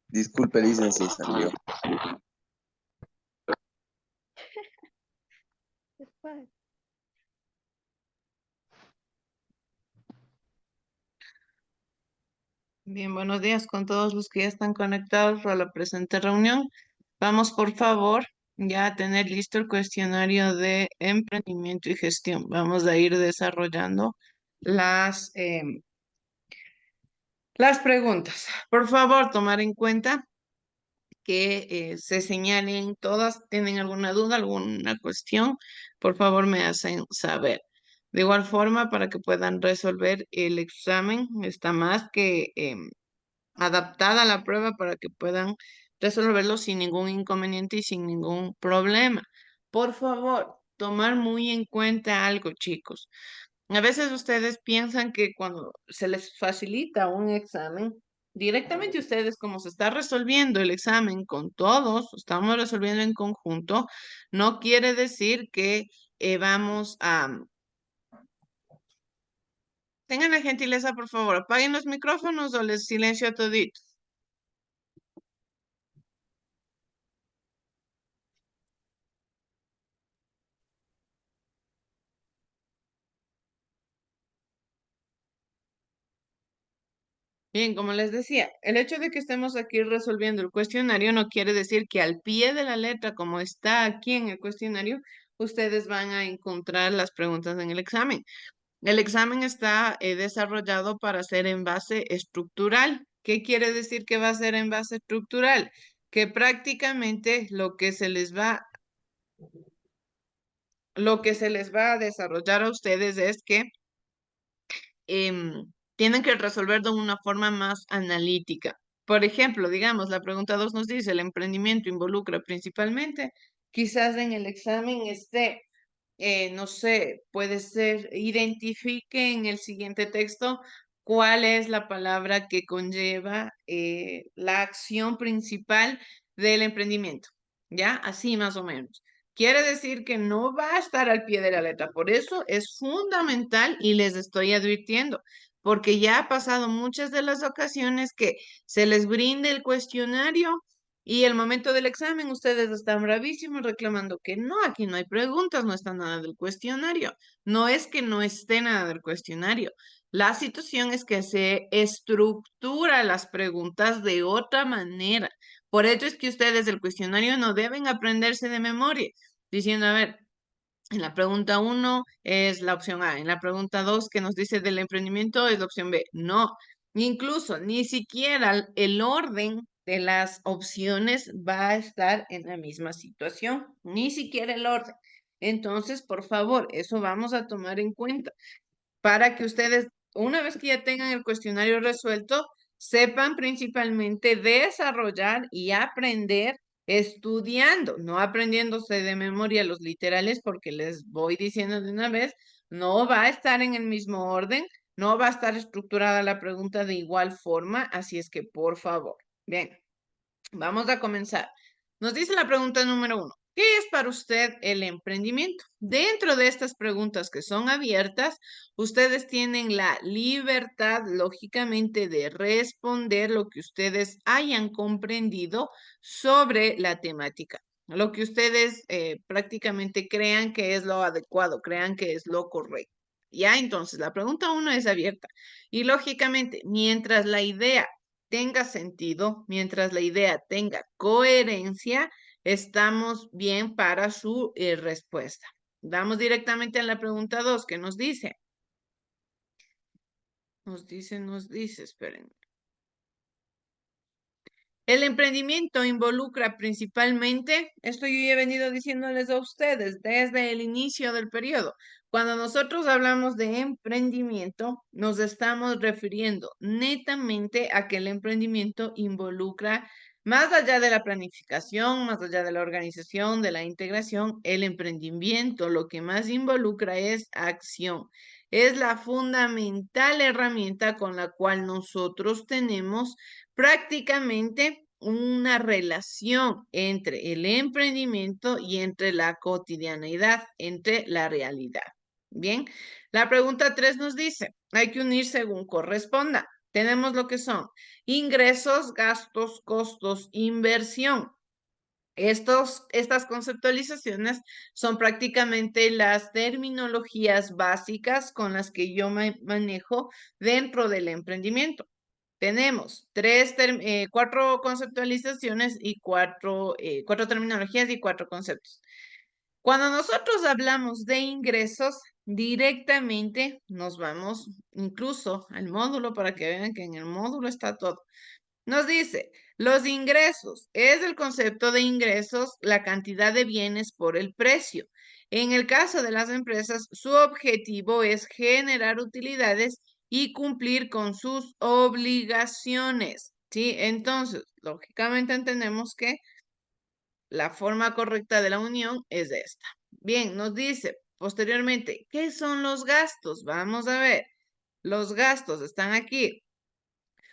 Disculpe, dicen si salió. Bien, buenos días con todos los que ya están conectados a la presente reunión. Vamos, por favor, ya a tener listo el cuestionario de emprendimiento y gestión. Vamos a ir desarrollando las preguntas. Por favor, tomar en cuenta que se señalen todas. ¿Tienen alguna duda, alguna cuestión? Por favor, me hacen saber. De igual forma, para que puedan resolver el examen, está más que adaptada a la prueba para que puedan resolverlo sin ningún inconveniente y sin ningún problema. Por favor, tomar muy en cuenta algo, chicos. A veces ustedes piensan que cuando se les facilita un examen, directamente ustedes, como se está resolviendo el examen con todos, estamos resolviendo en conjunto, no quiere decir que vamos a... Tengan la gentileza, por favor, apaguen los micrófonos o les silencio a toditos. Bien, como les decía, el hecho de que estemos aquí resolviendo el cuestionario no quiere decir que al pie de la letra, como está aquí en el cuestionario, ustedes van a encontrar las preguntas en el examen. El examen está desarrollado para ser en base estructural. ¿Qué quiere decir que va a ser en base estructural? Que prácticamente lo que se les va a desarrollar a ustedes es que tienen que resolver de una forma más analítica. Por ejemplo, digamos, la pregunta 2 nos dice, ¿el emprendimiento involucra principalmente? Quizás en el examen esté, no sé, puede ser, identifique en el siguiente texto cuál es la palabra que conlleva la acción principal del emprendimiento. ¿Ya? Así más o menos. Quiere decir que no va a estar al pie de la letra. Por eso es fundamental y les estoy advirtiendo, porque ya ha pasado muchas de las ocasiones que se les brinde el cuestionario y el momento del examen ustedes están bravísimos reclamando que no, aquí no hay preguntas, no está nada del cuestionario. No es que no esté nada del cuestionario. La situación es que se estructura las preguntas de otra manera. Por ello es que ustedes el cuestionario no deben aprenderse de memoria, diciendo, a ver, en la pregunta 1 es la opción A, en la pregunta 2 que nos dice del emprendimiento es la opción B. No, incluso ni siquiera el orden de las opciones va a estar en la misma situación, ni siquiera el orden. Entonces, por favor, eso vamos a tomar en cuenta para que ustedes, una vez que ya tengan el cuestionario resuelto, sepan principalmente desarrollar y aprender estudiando, no aprendiéndose de memoria los literales, porque les voy diciendo de una vez, no va a estar en el mismo orden, no va a estar estructurada la pregunta de igual forma, así es que por favor. Bien, vamos a comenzar. Nos dice la pregunta número 1. ¿Qué es para usted el emprendimiento? Dentro de estas preguntas que son abiertas, ustedes tienen la libertad, lógicamente, de responder lo que ustedes hayan comprendido sobre la temática. Lo que ustedes prácticamente crean que es lo adecuado, crean que es lo correcto. Ya, entonces, la pregunta 1 es abierta. Y lógicamente, mientras la idea tenga sentido, mientras la idea tenga coherencia, estamos bien para su respuesta. Vamos directamente a la pregunta 2 que nos dice. Nos dice, esperen. El emprendimiento involucra principalmente, esto yo ya he venido diciéndoles a ustedes desde el inicio del periodo. Cuando nosotros hablamos de emprendimiento, nos estamos refiriendo netamente a que el emprendimiento involucra, más allá de la planificación, más allá de la organización, de la integración, el emprendimiento lo que más involucra es acción. es la fundamental herramienta con la cual nosotros tenemos prácticamente una relación entre el emprendimiento y entre la cotidianeidad, entre la realidad. Bien, la pregunta 3 nos dice, hay que unir según corresponda. Tenemos lo que son ingresos, gastos, costos, inversión. Estas conceptualizaciones son prácticamente las terminologías básicas con las que yo me manejo dentro del emprendimiento. Tenemos 4 conceptualizaciones y 4 terminologías y 4 conceptos. Cuando nosotros hablamos de ingresos, directamente nos vamos incluso al módulo para que vean que en el módulo está todo. Nos dice, los ingresos es el concepto de ingresos, la cantidad de bienes por el precio. En el caso de las empresas, su objetivo es generar utilidades y cumplir con sus obligaciones. ¿Sí? Entonces, lógicamente entendemos que la forma correcta de la unión es esta. Bien, nos dice posteriormente, ¿qué son los gastos? Vamos a ver. Los gastos están aquí.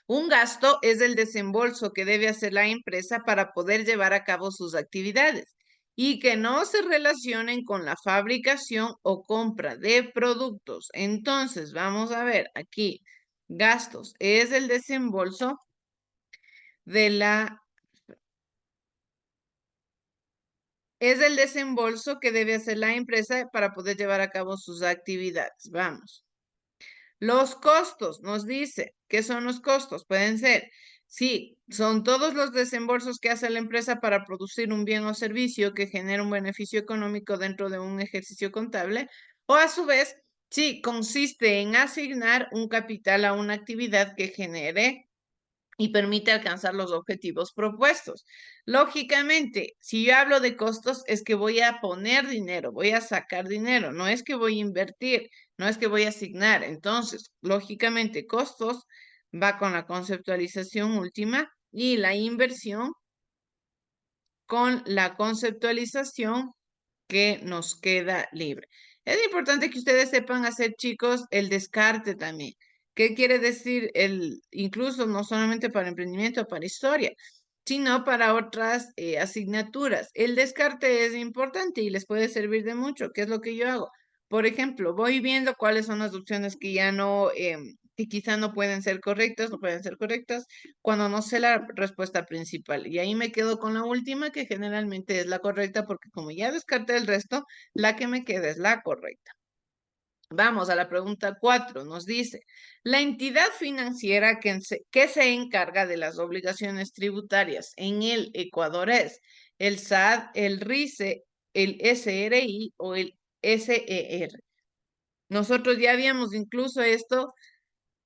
Un gasto es el desembolso que debe hacer la empresa para poder llevar a cabo sus actividades y que no se relacionen con la fabricación o compra de productos. Entonces, vamos a ver aquí, gastos es el desembolso de la... Es el desembolso que debe hacer la empresa para poder llevar a cabo sus actividades. Vamos. Los costos, nos dice, ¿qué son los costos? Pueden ser, sí, son todos los desembolsos que hace la empresa para producir un bien o servicio que genera un beneficio económico dentro de un ejercicio contable, o a su vez, sí, consiste en asignar un capital a una actividad que genere y permite alcanzar los objetivos propuestos. Lógicamente, si yo hablo de costos, es que voy a poner dinero, voy a sacar dinero, no es que voy a invertir, no es que voy a asignar. Entonces, lógicamente, costos va con la conceptualización última y la inversión con la conceptualización que nos queda libre. Es importante que ustedes sepan hacer, chicos, el descarte también. ¿Qué quiere decir incluso no solamente para emprendimiento, para historia, sino para otras asignaturas? El descarte es importante y les puede servir de mucho. ¿Qué es lo que yo hago? Por ejemplo, voy viendo cuáles son las opciones que ya no, que quizá no pueden ser correctas, no pueden ser correctas, cuando no sé la respuesta principal. Y ahí me quedo con la última, que generalmente es la correcta, porque como ya descarté el resto, la que me queda es la correcta. Vamos a la pregunta 4. Nos dice, la entidad financiera que se encarga de las obligaciones tributarias en el Ecuador es el SAT, el RICE, el SRI o el SER. Nosotros ya habíamos incluso esto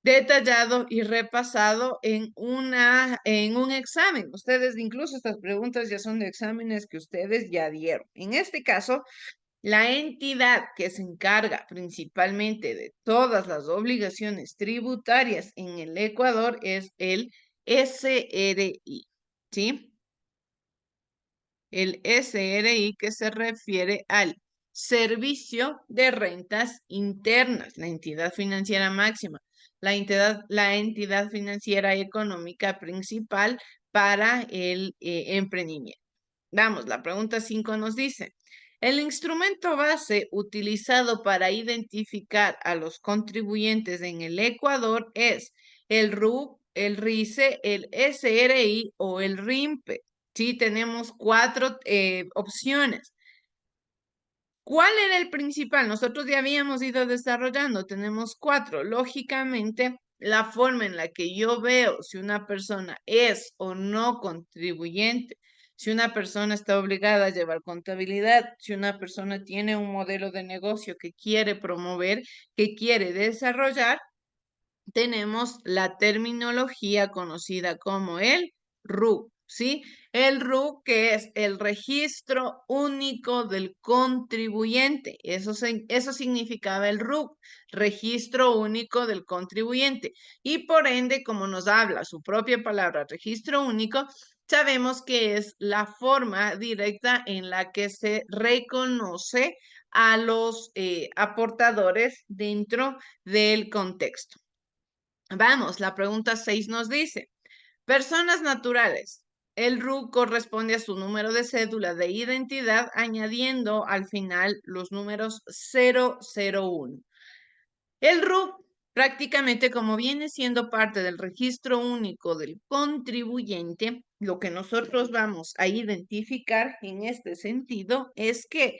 detallado y repasado en un examen. Ustedes, incluso estas preguntas ya son de exámenes que ustedes ya dieron. En este caso, la entidad que se encarga principalmente de todas las obligaciones tributarias en el Ecuador es el SRI, ¿sí? El SRI, que se refiere al Servicio de Rentas Internas, la entidad financiera máxima, la entidad financiera económica principal para el emprendimiento. Vamos, la pregunta 5 nos dice, el instrumento base utilizado para identificar a los contribuyentes en el Ecuador es el RUC, el RICE, el SRI o el RIMPE. Sí, tenemos 4 opciones. ¿Cuál era el principal? Nosotros ya habíamos ido desarrollando, tenemos 4. Lógicamente, la forma en la que yo veo si una persona es o no contribuyente, si una persona está obligada a llevar contabilidad, si una persona tiene un modelo de negocio que quiere promover, que quiere desarrollar, tenemos la terminología conocida como el RUC, ¿sí? El RUC, que es el registro único del contribuyente. Eso significaba el RUC, registro único del contribuyente. Y por ende, como nos habla su propia palabra, registro único, sabemos que es la forma directa en la que se reconoce a los aportadores dentro del contexto. Vamos, la pregunta 6 nos dice, personas naturales. El RUC corresponde a su número de cédula de identidad, añadiendo al final los números 001. El RUC, prácticamente como viene siendo parte del registro único del contribuyente, lo que nosotros vamos a identificar en este sentido es que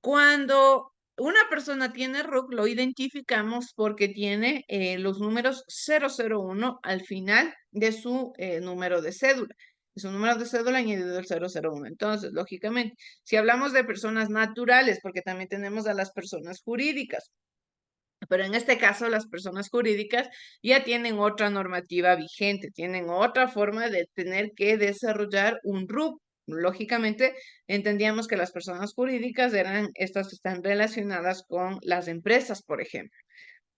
cuando una persona tiene RUC, lo identificamos porque tiene los números 001 al final de su número de cédula. Es un número de cédula añadido el 001. Entonces, lógicamente, si hablamos de personas naturales, porque también tenemos a las personas jurídicas, pero en este caso las personas jurídicas ya tienen otra normativa vigente, tienen otra forma de tener que desarrollar un RUC. Lógicamente, entendíamos que las personas jurídicas eran estas que están relacionadas con las empresas, por ejemplo.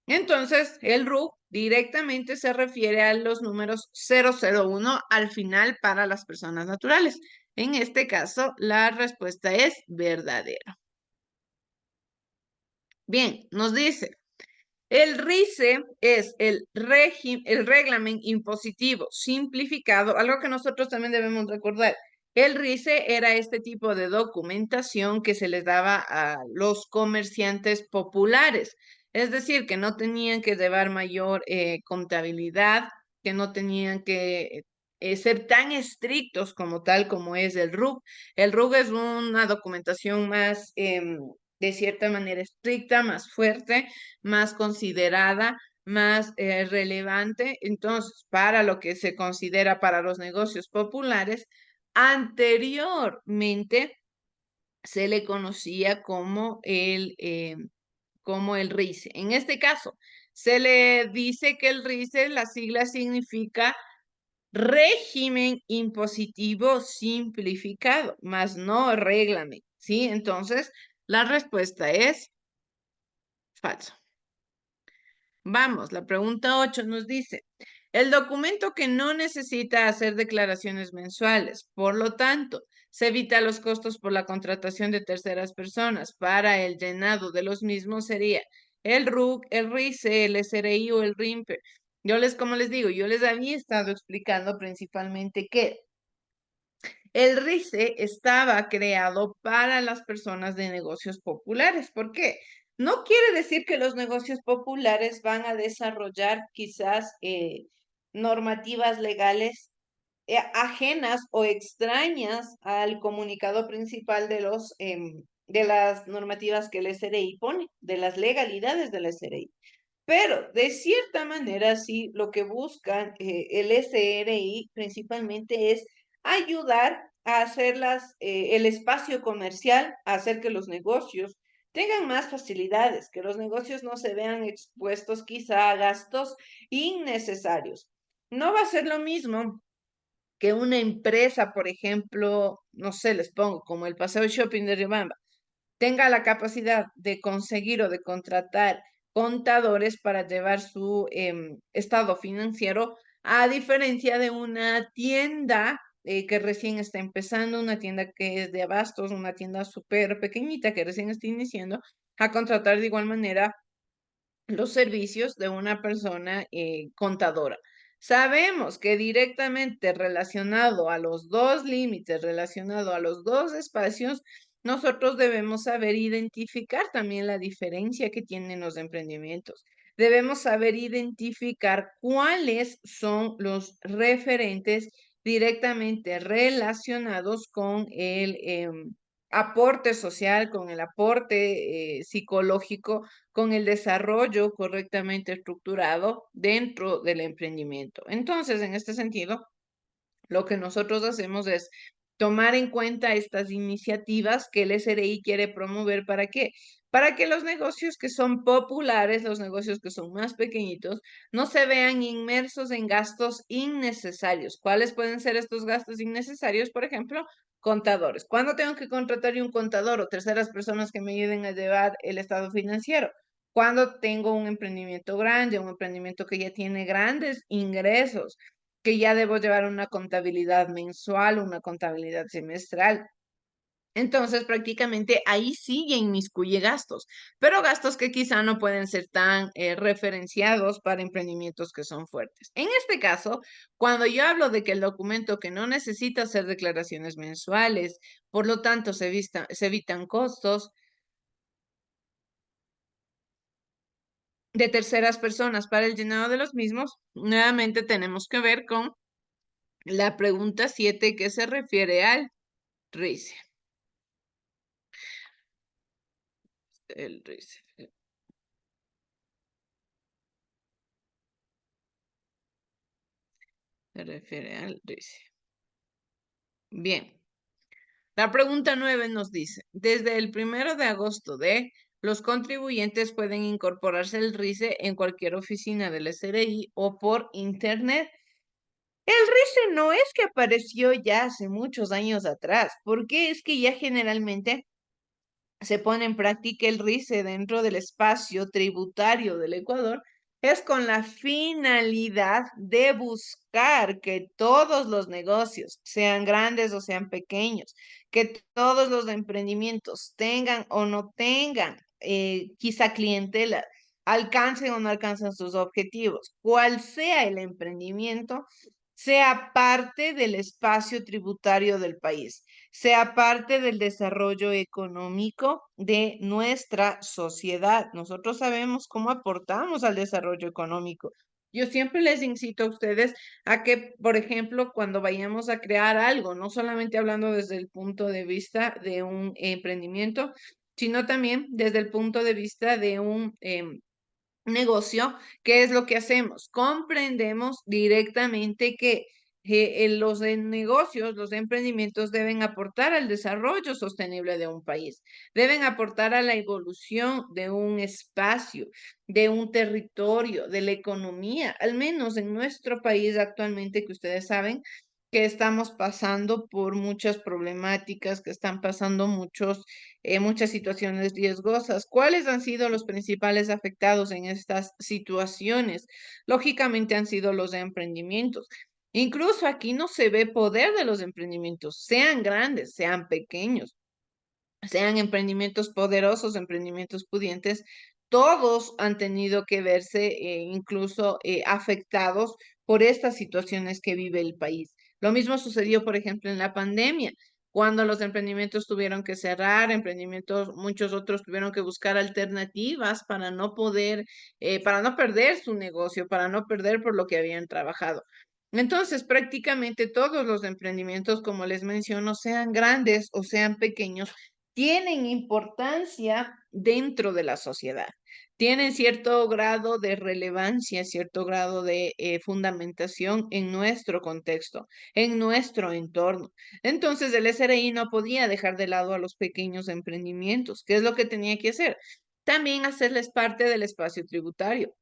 Entonces, el RUC directamente se refiere a los números 001 al final para las personas naturales. En este caso, la respuesta es verdadera. Bien, nos dice, el RICE es el régimen impositivo simplificado, algo que nosotros también debemos recordar. El RICE era este tipo de documentación que se les daba a los comerciantes populares, es decir, que no tenían que llevar mayor contabilidad, que no tenían que ser tan estrictos como tal como es el RUC. El RUC es una documentación más, de cierta manera, estricta, más fuerte, más considerada, más relevante. Entonces, para lo que se considera para los negocios populares, anteriormente se le conocía como el RICE. En este caso, se le dice que el RICE, la sigla significa régimen impositivo simplificado, más no reglamento, ¿sí? Entonces, la respuesta es falso. Vamos, la pregunta 8 nos dice, el documento que no necesita hacer declaraciones mensuales, por lo tanto, se evita los costos por la contratación de terceras personas para el llenado de los mismos sería el RUC, el RICE, el SRI o el RIMPE. Como les digo, yo les había estado explicando principalmente que el RICE estaba creado para las personas de negocios populares. ¿Por qué? No quiere decir que los negocios populares van a desarrollar quizás normativas legales ajenas o extrañas al comunicado principal de las normativas que el SRI pone, de las legalidades del SRI. Pero de cierta manera, sí, lo que buscan el SRI principalmente es ayudar a hacer el espacio comercial, a hacer que los negocios tengan más facilidades, que los negocios no se vean expuestos quizá a gastos innecesarios. No va a ser lo mismo que una empresa, por ejemplo, no sé, les pongo como el Paseo Shopping de Riobamba, tenga la capacidad de conseguir o de contratar contadores para llevar su estado financiero, a diferencia de una tienda que recién está empezando, una tienda que es de abastos, una tienda súper pequeñita que recién está iniciando, a contratar de igual manera los servicios de una persona contadora. Sabemos que directamente relacionado a los dos límites, relacionado a los dos espacios, nosotros debemos saber identificar también la diferencia que tienen los emprendimientos. Debemos saber identificar cuáles son los referentes directamente relacionados con el aporte social, con el aporte psicológico, con el desarrollo correctamente estructurado dentro del emprendimiento. Entonces, en este sentido, lo que nosotros hacemos es tomar en cuenta estas iniciativas que el SRI quiere promover. ¿Para qué? Para que los negocios que son populares, los negocios que son más pequeñitos, no se vean inmersos en gastos innecesarios. ¿Cuáles pueden ser estos gastos innecesarios? Por ejemplo, contadores. ¿Cuándo tengo que contratar un contador o terceras personas que me ayuden a llevar el estado financiero? Cuando tengo un emprendimiento grande, un emprendimiento que ya tiene grandes ingresos, que ya debo llevar una contabilidad mensual, una contabilidad semestral. Entonces, prácticamente ahí sí ya inmiscuye gastos, pero gastos que quizá no pueden ser tan referenciados para emprendimientos que son fuertes. En este caso, cuando yo hablo de que el documento que no necesita hacer declaraciones mensuales, por lo tanto se evitan costos de terceras personas para el llenado de los mismos, nuevamente tenemos que ver con la pregunta 7 que se refiere al RICE. El RICE. Se refiere al RICE. Bien. La pregunta 9 nos dice, desde el 1 de agosto los contribuyentes pueden incorporarse al RICE en cualquier oficina del SRI o por internet. El RICE no es que apareció ya hace muchos años atrás, porque es que ya generalmente se pone en práctica el RICE dentro del espacio tributario del Ecuador, es con la finalidad de buscar que todos los negocios, sean grandes o sean pequeños, que todos los emprendimientos tengan o no tengan quizá clientela, alcancen o no alcancen sus objetivos, cual sea el emprendimiento, sea parte del espacio tributario del país, sea parte del desarrollo económico de nuestra sociedad. Nosotros sabemos cómo aportamos al desarrollo económico. Yo siempre les incito a ustedes a que, por ejemplo, cuando vayamos a crear algo, no solamente hablando desde el punto de vista de un emprendimiento, sino también desde el punto de vista de un negocio, ¿qué es lo que hacemos? Comprendemos directamente que los negocios, los emprendimientos deben aportar al desarrollo sostenible de un país, deben aportar a la evolución de un espacio, de un territorio, de la economía, al menos en nuestro país actualmente, que ustedes saben que estamos pasando por muchas problemáticas, que están pasando muchas situaciones riesgosas. ¿Cuáles han sido los principales afectados en estas situaciones? Lógicamente han sido los emprendimientos. Incluso aquí no se ve poder de los emprendimientos, sean grandes, sean pequeños, sean emprendimientos poderosos, emprendimientos pudientes, todos han tenido que verse incluso afectados por estas situaciones que vive el país. Lo mismo sucedió, por ejemplo, en la pandemia, cuando los emprendimientos tuvieron que cerrar, emprendimientos, muchos otros tuvieron que buscar alternativas para no poder, para no perder su negocio, para no perder por lo que habían trabajado. Entonces, prácticamente todos los emprendimientos, como les menciono, sean grandes o sean pequeños, tienen importancia dentro de la sociedad, tienen cierto grado de relevancia, cierto grado de fundamentación en nuestro contexto, en nuestro entorno. Entonces, el SRI no podía dejar de lado a los pequeños emprendimientos. ¿Qué es lo que tenía que hacer? También hacerles parte del espacio tributario,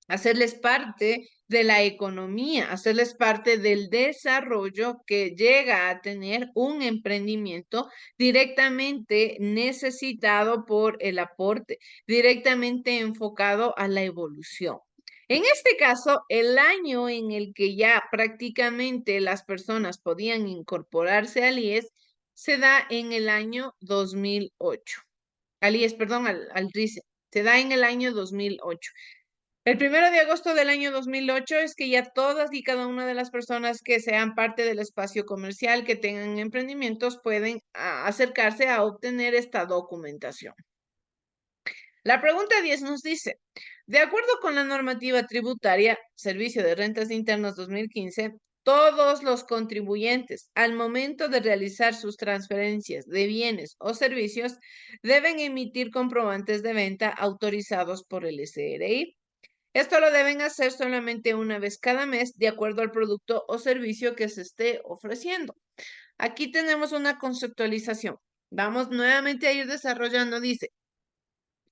hacerles parte de la economía, hacerles parte del desarrollo que llega a tener un emprendimiento directamente necesitado por el aporte, directamente enfocado a la evolución. En este caso, el año en el que ya prácticamente las personas podían incorporarse al IES se da en el año 2008. Al IES, perdón, al RICE, se da en el año 2008. El 1 de agosto del año 2008 es que ya todas y cada una de las personas que sean parte del espacio comercial, que tengan emprendimientos, pueden acercarse a obtener esta documentación. La pregunta 10 nos dice, de acuerdo con la normativa tributaria, Servicio de Rentas Internas 2015, todos los contribuyentes, al momento de realizar sus transferencias de bienes o servicios, deben emitir comprobantes de venta autorizados por el SRI. Esto lo deben hacer solamente una vez cada mes, de acuerdo al producto o servicio que se esté ofreciendo. Aquí tenemos una conceptualización. Vamos nuevamente a ir desarrollando. Dice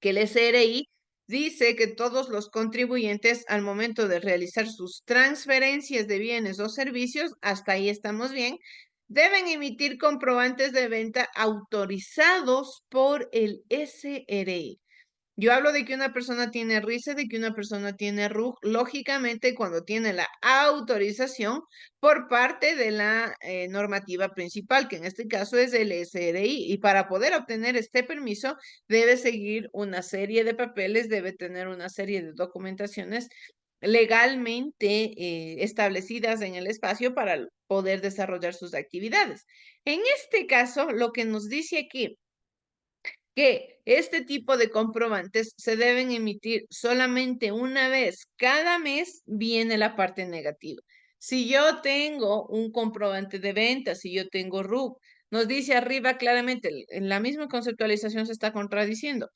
que el SRI dice que todos los contribuyentes al momento de realizar sus transferencias de bienes o servicios, hasta ahí estamos bien, deben emitir comprobantes de venta autorizados por el SRI. Yo hablo de que una persona tiene risa, de que una persona tiene RUC, lógicamente cuando tiene la autorización por parte de la normativa principal, que en este caso es el SRI. Y para poder obtener este permiso, debe seguir una serie de papeles, debe tener una serie de documentaciones legalmente establecidas en el espacio para poder desarrollar sus actividades. En este caso, lo que nos dice aquí que este tipo de comprobantes se deben emitir solamente una vez cada mes, viene la parte negativa. Si yo tengo un comprobante de venta, si yo tengo RUC, nos dice arriba claramente, en la misma conceptualización se está contradiciendo.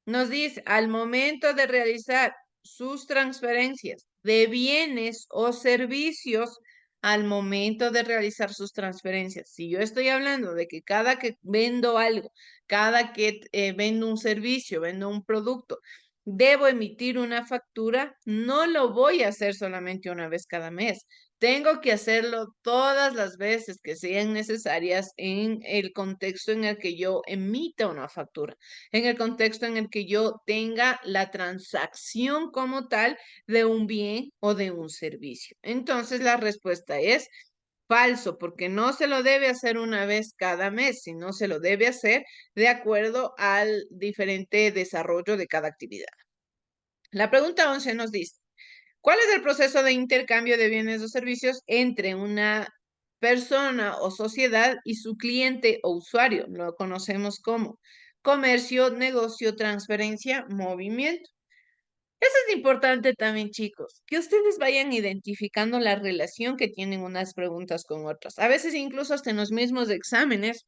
Nos dice, al momento de realizar sus transferencias de bienes o servicios, al momento de realizar sus transferencias. Si yo estoy hablando de que cada que vendo algo, cada que vendo un servicio, vendo un producto, debo emitir una factura, no lo voy a hacer solamente una vez cada mes. Tengo que hacerlo todas las veces que sean necesarias en el contexto en el que yo emita una factura, en el contexto en el que yo tenga la transacción como tal de un bien o de un servicio. Entonces la respuesta es falso, porque no se lo debe hacer una vez cada mes, sino se lo debe hacer de acuerdo al diferente desarrollo de cada actividad. La pregunta 11 nos dice, ¿cuál es el proceso de intercambio de bienes o servicios entre una persona o sociedad y su cliente o usuario? Lo conocemos como comercio, negocio, transferencia, movimiento. Eso es importante también, chicos, que ustedes vayan identificando la relación que tienen unas preguntas con otras. A veces incluso hasta en los mismos exámenes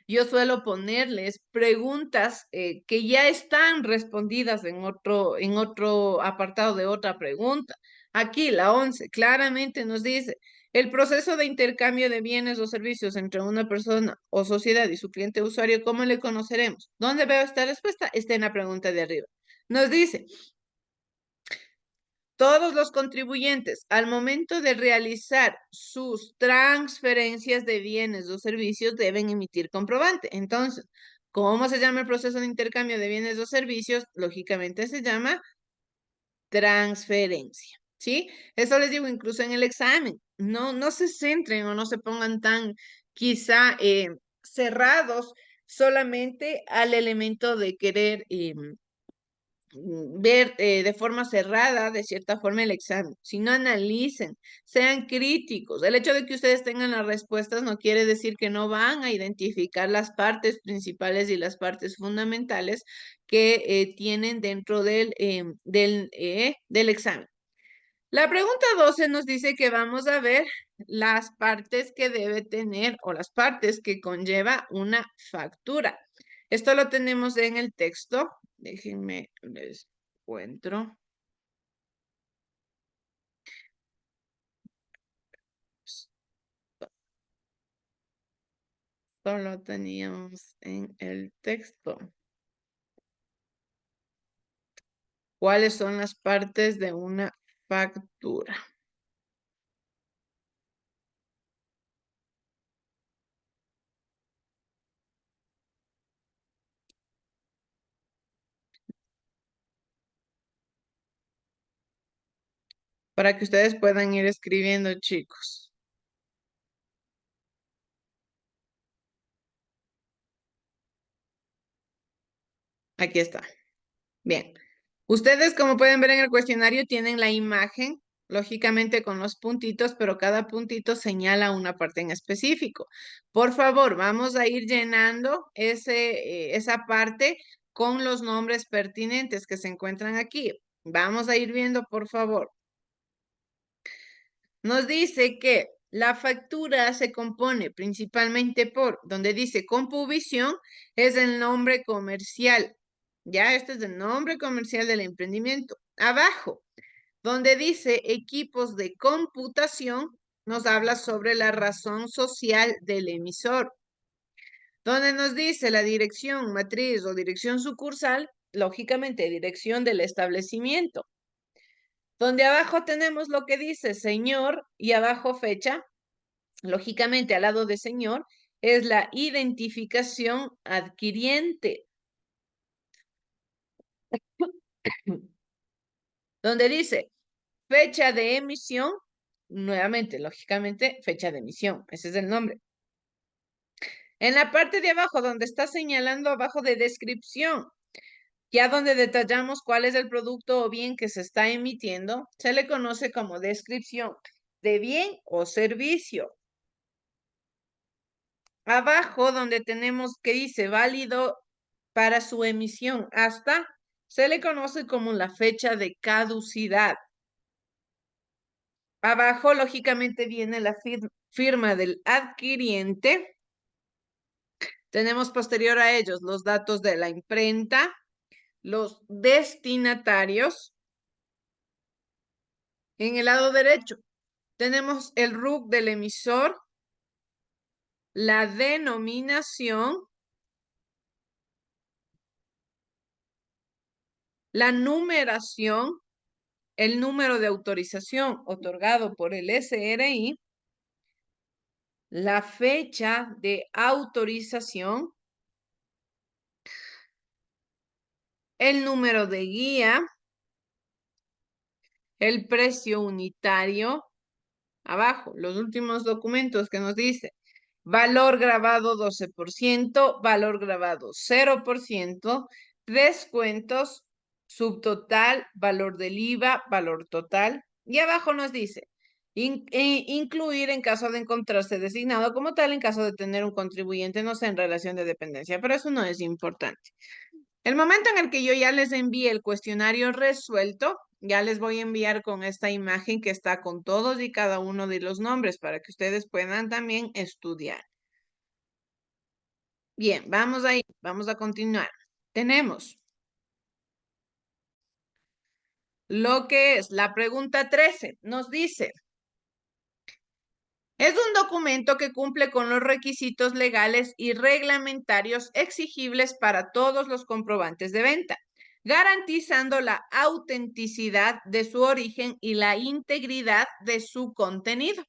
yo suelo ponerles preguntas que ya están respondidas en otro apartado de otra pregunta. Aquí, la 11 claramente nos dice, el proceso de intercambio de bienes o servicios entre una persona o sociedad y su cliente o usuario, ¿cómo le conoceremos? ¿Dónde veo esta respuesta? Está en la pregunta de arriba. Nos dice, todos los contribuyentes, al momento de realizar sus transferencias de bienes o servicios, deben emitir comprobante. Entonces, ¿cómo se llama el proceso de intercambio de bienes o servicios? Lógicamente se llama transferencia, ¿sí? Eso les digo incluso en el examen. No se centren o no se pongan tan quizá cerrados solamente al elemento de querer ver de forma cerrada, de cierta forma, el examen. Si no analicen, sean críticos. El hecho de que ustedes tengan las respuestas no quiere decir que no van a identificar las partes principales y las partes fundamentales que tienen dentro del examen. La pregunta 12 nos dice que vamos a ver las partes que debe tener o las partes que conlleva una factura. Esto lo tenemos en el texto. Déjenme, les encuentro. Esto lo teníamos en el texto. ¿Cuáles son las partes de una factura? Para que ustedes puedan ir escribiendo, chicos. Aquí está. Bien. Ustedes, como pueden ver en el cuestionario, tienen la imagen, lógicamente con los puntitos, pero cada puntito señala una parte en específico. Por favor, vamos a ir llenando esa parte con los nombres pertinentes que se encuentran aquí. Vamos a ir viendo, por favor. Nos dice que la factura se compone principalmente por, donde dice Compuvisión, es el nombre comercial. Ya, este es el nombre comercial del emprendimiento. Abajo, donde dice equipos de computación, nos habla sobre la razón social del emisor. Donde nos dice la dirección matriz o dirección sucursal, lógicamente dirección del establecimiento. Donde abajo tenemos lo que dice señor y abajo fecha, lógicamente al lado de señor, es la identificación adquiriente. donde dice fecha de emisión, nuevamente, lógicamente, fecha de emisión, ese es el nombre. En la parte de abajo, donde está señalando abajo de descripción, ya donde detallamos cuál es el producto o bien que se está emitiendo, se le conoce como descripción de bien o servicio. Abajo, donde tenemos que dice válido para su emisión hasta, se le conoce como la fecha de caducidad. Abajo, lógicamente, viene la firma del adquiriente. Tenemos posterior a ellos los datos de la imprenta, los destinatarios. En el lado derecho tenemos el RUC del emisor, la denominación, la numeración, el número de autorización otorgado por el SRI, la fecha de autorización, el número de guía, el precio unitario. Abajo, los últimos documentos que nos dice valor grabado 12%, valor grabado 0%, descuentos, subtotal, valor del IVA, valor total. Y abajo nos dice incluir en caso de encontrarse designado como tal, en caso de tener un contribuyente, no sé, en relación de dependencia, pero eso no es importante. El momento en el que yo ya les envíe el cuestionario resuelto, ya les voy a enviar con esta imagen que está con todos y cada uno de los nombres para que ustedes puedan también estudiar. Bien, vamos ahí, vamos a continuar. Tenemos lo que es la pregunta 13. Nos dice, es un documento que cumple con los requisitos legales y reglamentarios exigibles para todos los comprobantes de venta, garantizando la autenticidad de su origen y la integridad de su contenido.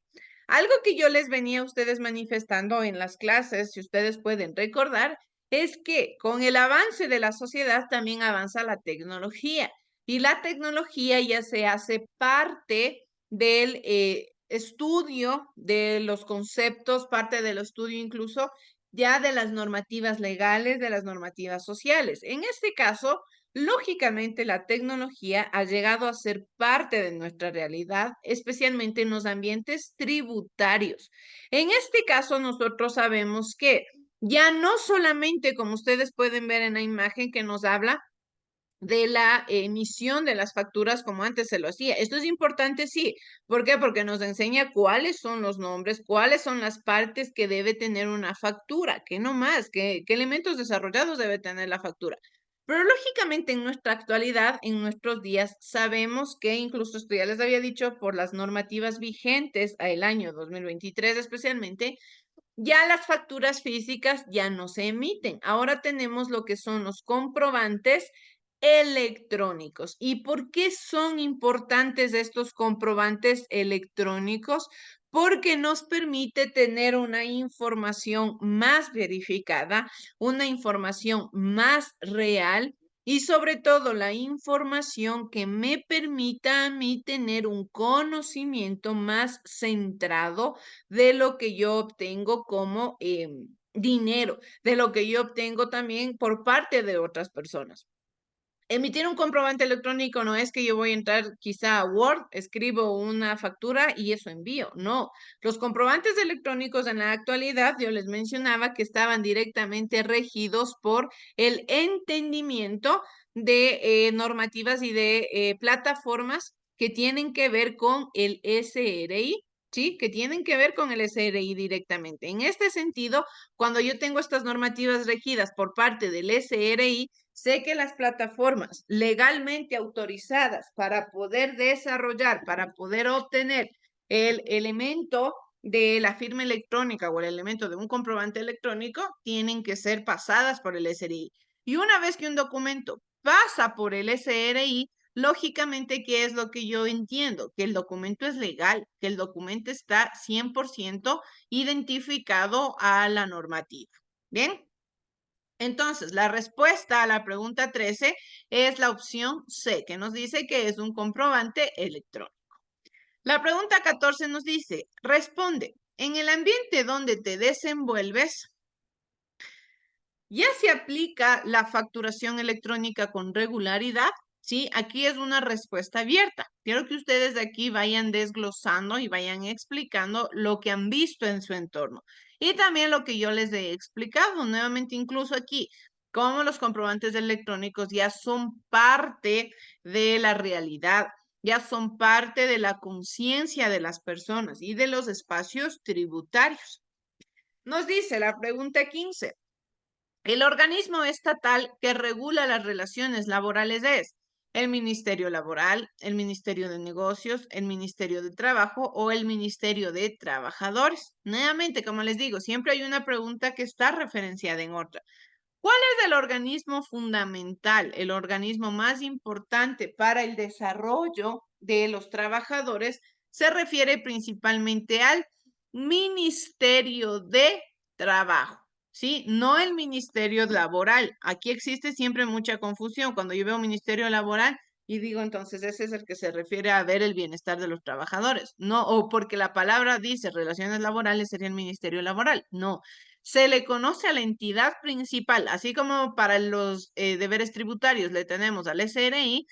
Algo que yo les venía a ustedes manifestando en las clases, si ustedes pueden recordar, es que con el avance de la sociedad también avanza la tecnología y la tecnología ya se hace parte del estudio de los conceptos, parte del estudio incluso ya de las normativas legales, de las normativas sociales. En este caso, lógicamente la tecnología ha llegado a ser parte de nuestra realidad, especialmente en los ambientes tributarios. En este caso, nosotros sabemos que ya no solamente, como ustedes pueden ver en la imagen que nos habla, de la emisión de las facturas como antes se lo hacía. Esto es importante, sí. ¿Por qué? Porque nos enseña cuáles son los nombres, cuáles son las partes que debe tener una factura, que no más, qué elementos desarrollados debe tener la factura. Pero lógicamente en nuestra actualidad, en nuestros días, sabemos que incluso esto ya les había dicho por las normativas vigentes al año 2023 especialmente, ya las facturas físicas ya no se emiten. Ahora tenemos lo que son los comprobantes electrónicos. ¿Y por qué son importantes estos comprobantes electrónicos? Porque nos permite tener una información más verificada, una información más real y sobre todo la información que me permita a mí tener un conocimiento más centrado de lo que yo obtengo como dinero, de lo que yo obtengo también por parte de otras personas. Emitir un comprobante electrónico no es que yo voy a entrar quizá a Word, escribo una factura y eso envío. No, los comprobantes electrónicos en la actualidad, yo les mencionaba que estaban directamente regidos por el entendimiento de normativas y de plataformas que tienen que ver con el SRI. Sí, que tienen que ver con el SRI directamente. En este sentido, cuando yo tengo estas normativas regidas por parte del SRI, sé que las plataformas legalmente autorizadas para poder desarrollar, para poder obtener el elemento de la firma electrónica o el elemento de un comprobante electrónico tienen que ser pasadas por el SRI. Y una vez que un documento pasa por el SRI, lógicamente, ¿qué es lo que yo entiendo? Que el documento es legal, que el documento está 100% identificado a la normativa. ¿Bien? Entonces, la respuesta a la pregunta 13 es la opción C, que nos dice que es un comprobante electrónico. La pregunta 14 nos dice, responde, en el ambiente donde te desenvuelves, ¿ya se aplica la facturación electrónica con regularidad? Sí, aquí es una respuesta abierta. Quiero que ustedes de aquí vayan desglosando y vayan explicando lo que han visto en su entorno. Y también lo que yo les he explicado nuevamente, incluso aquí, cómo los comprobantes electrónicos ya son parte de la realidad, ya son parte de la conciencia de las personas y de los espacios tributarios. Nos dice la pregunta 15. El organismo estatal que regula las relaciones laborales es el Ministerio Laboral, el Ministerio de Negocios, el Ministerio de Trabajo o el Ministerio de Trabajadores. Nuevamente, como les digo, siempre hay una pregunta que está referenciada en otra. ¿Cuál es el organismo fundamental, el organismo más importante para el desarrollo de los trabajadores? Se refiere principalmente al Ministerio de Trabajo. ¿Sí? No el Ministerio Laboral. Aquí existe siempre mucha confusión. Cuando yo veo Ministerio Laboral y digo, entonces ese es el que se refiere a ver el bienestar de los trabajadores. No, o porque la palabra dice relaciones laborales sería el Ministerio Laboral. No, se le conoce a la entidad principal, así como para los deberes tributarios le tenemos al SRI,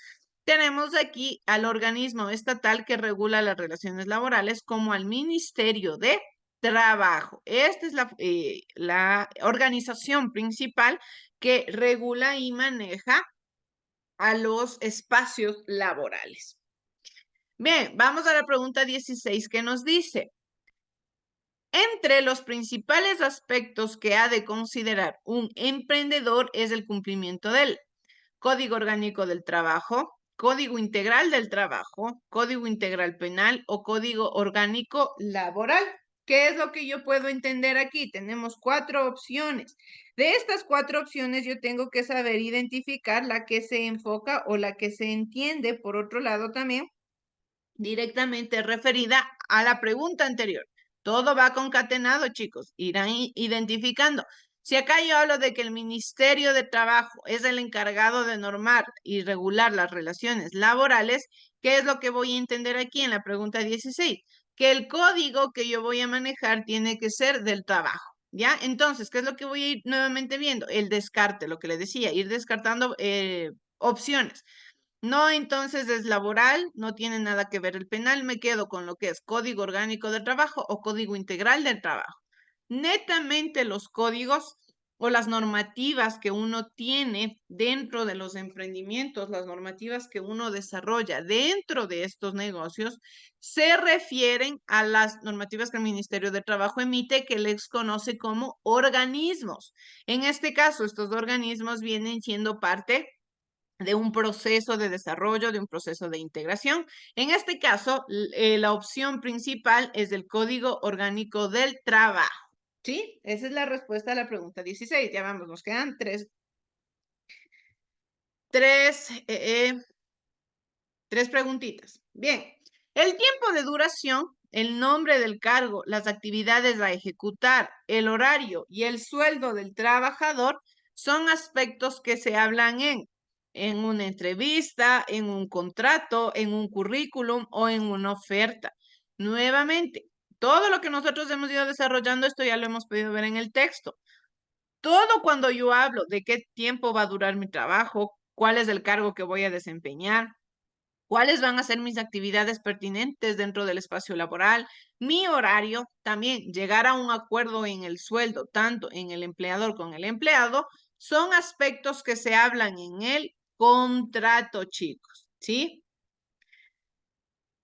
tenemos aquí al organismo estatal que regula las relaciones laborales como al Ministerio de Trabajo. Esta es la organización principal que regula y maneja a los espacios laborales. Bien, vamos a la pregunta 16 que nos dice, entre los principales aspectos que ha de considerar un emprendedor es el cumplimiento del Código Orgánico del Trabajo, Código Integral del Trabajo, Código Integral Penal o Código Orgánico Laboral. ¿Qué es lo que yo puedo entender aquí? Tenemos 4 opciones. De estas 4 opciones yo tengo que saber identificar la que se enfoca o la que se entiende, por otro lado también, directamente referida a la pregunta anterior. Todo va concatenado, chicos. Irán identificando. Si acá yo hablo de que el Ministerio de Trabajo es el encargado de normar y regular las relaciones laborales, ¿qué es lo que voy a entender aquí en la pregunta 16? Que el código que yo voy a manejar tiene que ser del trabajo. ¿Ya? Entonces, ¿qué es lo que voy a ir nuevamente viendo? El descarte, lo que le decía, ir descartando opciones. No, entonces es laboral, no tiene nada que ver el penal, me quedo con lo que es Código Orgánico del Trabajo o Código Integral del Trabajo. Netamente los códigos o las normativas que uno tiene dentro de los emprendimientos, las normativas que uno desarrolla dentro de estos negocios, se refieren a las normativas que el Ministerio de Trabajo emite, que les conoce como organismos. En este caso, estos organismos vienen siendo parte de un proceso de desarrollo, de un proceso de integración. En este caso, la opción principal es el Código Orgánico del Trabajo. ¿Sí? Esa es la respuesta a la pregunta 16. Ya vamos, nos quedan tres preguntitas. Bien, el tiempo de duración, el nombre del cargo, las actividades a ejecutar, el horario y el sueldo del trabajador son aspectos que se hablan en una entrevista, en un contrato, en un currículum o en una oferta. Nuevamente, todo lo que nosotros hemos ido desarrollando, esto ya lo hemos podido ver en el texto. Todo cuando yo hablo de qué tiempo va a durar mi trabajo, cuál es el cargo que voy a desempeñar, cuáles van a ser mis actividades pertinentes dentro del espacio laboral, mi horario, también llegar a un acuerdo en el sueldo, tanto en el empleador como en el empleado, son aspectos que se hablan en el contrato, chicos, ¿sí?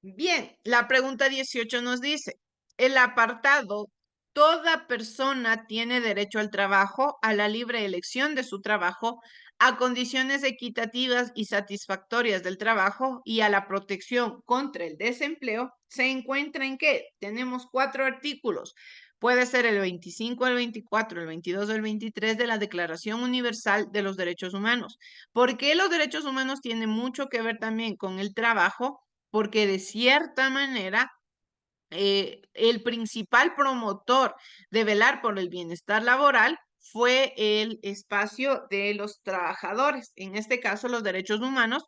Bien, la pregunta 18 nos dice, el apartado, toda persona tiene derecho al trabajo, a la libre elección de su trabajo, a condiciones equitativas y satisfactorias del trabajo y a la protección contra el desempleo, se encuentra en que tenemos 4 artículos. Puede ser el 25, el 24, el 22 o el 23 de la Declaración Universal de los Derechos Humanos. ¿Por qué los derechos humanos tienen mucho que ver también con el trabajo? Porque de cierta manera el principal promotor de velar por el bienestar laboral fue el espacio de los trabajadores. En este caso, los derechos humanos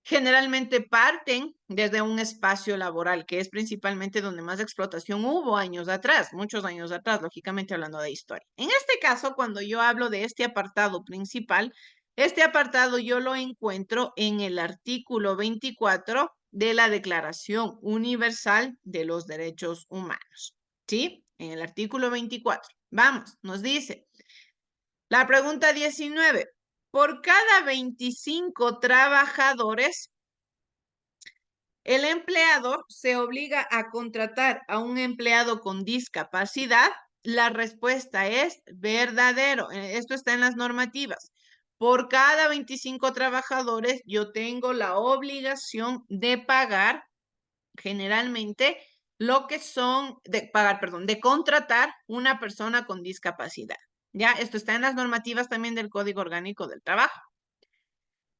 generalmente parten desde un espacio laboral, que es principalmente donde más explotación hubo años atrás, muchos años atrás, lógicamente hablando de historia. En este caso, cuando yo hablo de este apartado principal, este apartado yo lo encuentro en el artículo 24 de la Declaración Universal de los Derechos Humanos. ¿Sí? En el artículo 24. Vamos, nos dice la pregunta 19. Por cada 25 trabajadores, el empleador se obliga a contratar a un empleado con discapacidad. La respuesta es verdadero. Esto está en las normativas. Por cada 25 trabajadores, yo tengo la obligación de pagar generalmente lo que son, de contratar una persona con discapacidad. Ya, esto está en las normativas también del Código Orgánico del Trabajo.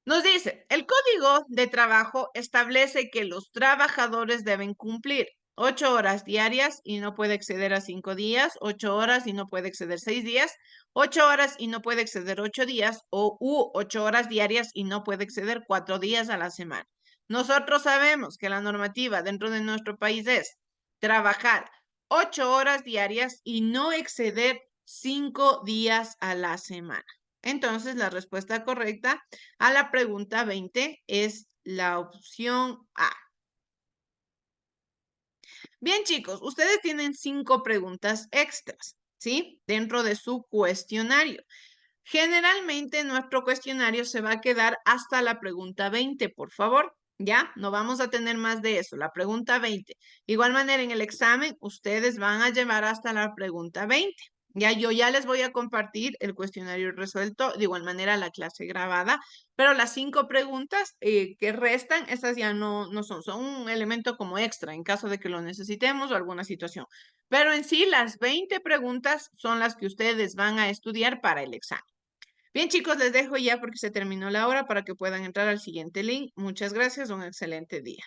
Nos dice, el Código de Trabajo establece que los trabajadores deben cumplir 8 horas diarias y no puede exceder a 5 días, 8 horas y no puede exceder 6 días, 8 horas y no puede exceder 8 días o 8 horas diarias y no puede exceder 4 días a la semana. Nosotros sabemos que la normativa dentro de nuestro país es trabajar 8 horas diarias y no exceder 5 días a la semana. Entonces, la respuesta correcta a la pregunta 20 es la opción A. Bien, chicos, ustedes tienen 5 preguntas extras, ¿sí? Dentro de su cuestionario. Generalmente nuestro cuestionario se va a quedar hasta la pregunta 20, por favor. Ya, no vamos a tener más de eso, la pregunta 20. De igual manera, en el examen, ustedes van a llevar hasta la pregunta 20. Ya, yo ya les voy a compartir el cuestionario resuelto, de igual manera la clase grabada, pero las 5 preguntas que restan, esas ya no son un elemento como extra en caso de que lo necesitemos o alguna situación. Pero en sí, las 20 preguntas son las que ustedes van a estudiar para el examen. Bien, chicos, les dejo ya porque se terminó la hora para que puedan entrar al siguiente link. Muchas gracias, un excelente día.